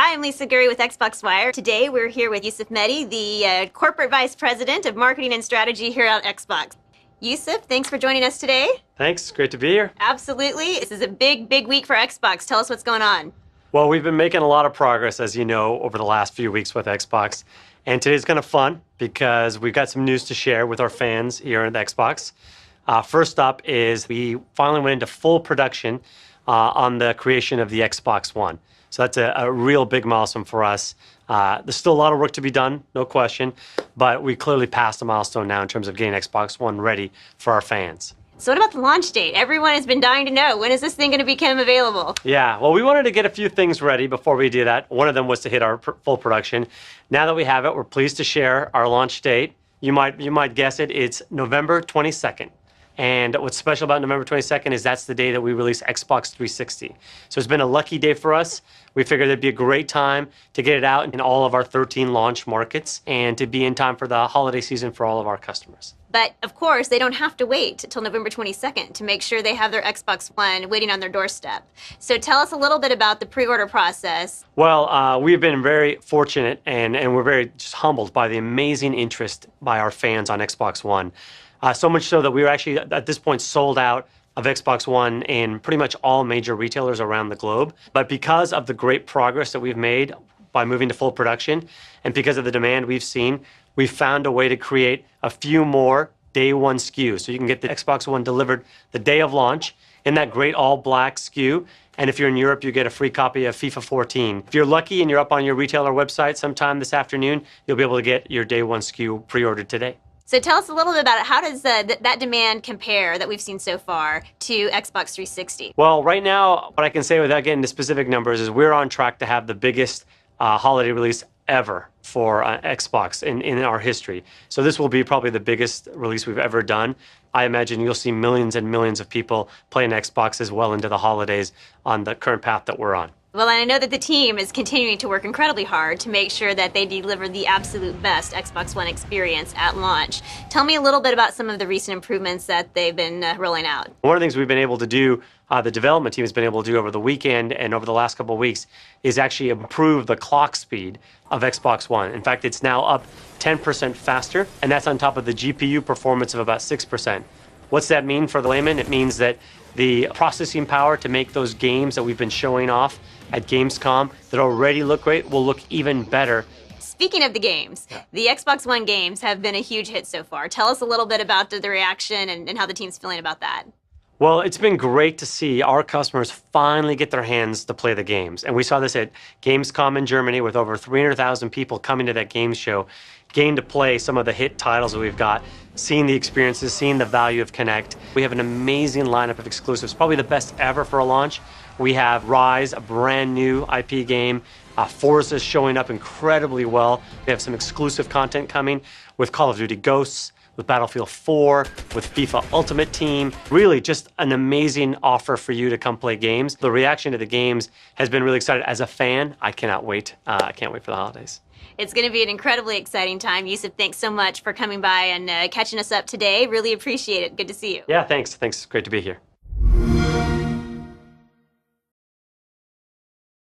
I'm Lisa Gurry with Xbox Wire. Today we're here with Yusuf Mehdi, the Corporate Vice President of Marketing and Strategy here at Xbox. Yusuf, thanks for joining us today. Thanks, great to be here. Absolutely. This is a big week for Xbox. Tell us what's going on. Well, we've been making a lot of progress, as you know, over the last few weeks with Xbox. And today's kind of fun because we've got some news to share with our fans here at Xbox. First up is we finally went into full production on the creation of the Xbox One. So that's a real big milestone for us. There's still a lot of work to be done, no question, but we clearly passed a milestone now in terms of getting Xbox One ready for our fans. So what about the launch date? Everyone has been dying to know. When is this thing going to become available? Yeah, well, we wanted to get a few things ready before we do that. One of them was to hit our full production. Now that we have it, we're pleased to share our launch date. You might guess it, it's November 22nd. And what's special about November 22nd is that's the day that we release Xbox 360. So it's been a lucky day for us. We figured it'd be a great time to get it out in all of our 13 launch markets and to be in time for the holiday season for all of our customers. But of course, they don't have to wait until November 22nd to make sure they have their Xbox One waiting on their doorstep. So tell us a little bit about the pre-order process. Well, we've been very fortunate and we're very just humbled by the amazing interest by our fans on Xbox One. So much so that we were actually, at this point, sold out of Xbox One in pretty much all major retailers around the globe. But because of the great progress that we've made by moving to full production, and because of the demand we've seen, we've found a way to create a few more day one SKUs. So you can get the Xbox One delivered the day of launch in that great all black SKU. And if you're in Europe, you get a free copy of FIFA 14. If you're lucky and you're up on your retailer website sometime this afternoon, you'll be able to get your day one SKU pre-ordered today. So tell us a little bit about it. How does that demand compare that we've seen so far to Xbox 360? Well, right now, what I can say without getting into specific numbers is we're on track to have the biggest holiday release ever for Xbox in our history. So this will be probably the biggest release we've ever done. I imagine you'll see millions and millions of people playing Xbox as well into the holidays on the current path that we're on. Well, and I know that the team is continuing to work incredibly hard to make sure that they deliver the absolute best Xbox One experience at launch. Tell me a little bit about some of the recent improvements that they've been rolling out. One of the things we've been able to do, the development team has been able to do over the weekend and over the last couple of weeks, is actually improve the clock speed of Xbox One. In fact, it's now up 10% faster, and that's on top of the GPU performance of about 6%. What's that mean for the layman? It means that the processing power to make those games that we've been showing off at Gamescom that already look great will look even better. Speaking of the games, the Xbox One games have been a huge hit so far. Tell us a little bit about the reaction and how the team's feeling about that. Well, it's been great to see our customers finally get their hands to play the games. And we saw this at Gamescom in Germany with over 300,000 people coming to that games show, getting to play some of the hit titles that we've got, seeing the experiences, seeing the value of Kinect. We have an amazing lineup of exclusives, probably the best ever for a launch. We have Rise, a brand new IP game. Forza is showing up incredibly well. We have some exclusive content coming with Call of Duty Ghosts, with Battlefield 4, with FIFA Ultimate Team. Really just an amazing offer for you to come play games. The reaction to the games has been really exciting. As a fan, I cannot wait. I can't wait for the holidays. It's going to be an incredibly exciting time. Yusuf, thanks so much for coming by and catching us up today. Really appreciate it. Good to see you. Yeah, thanks. Thanks. Great to be here.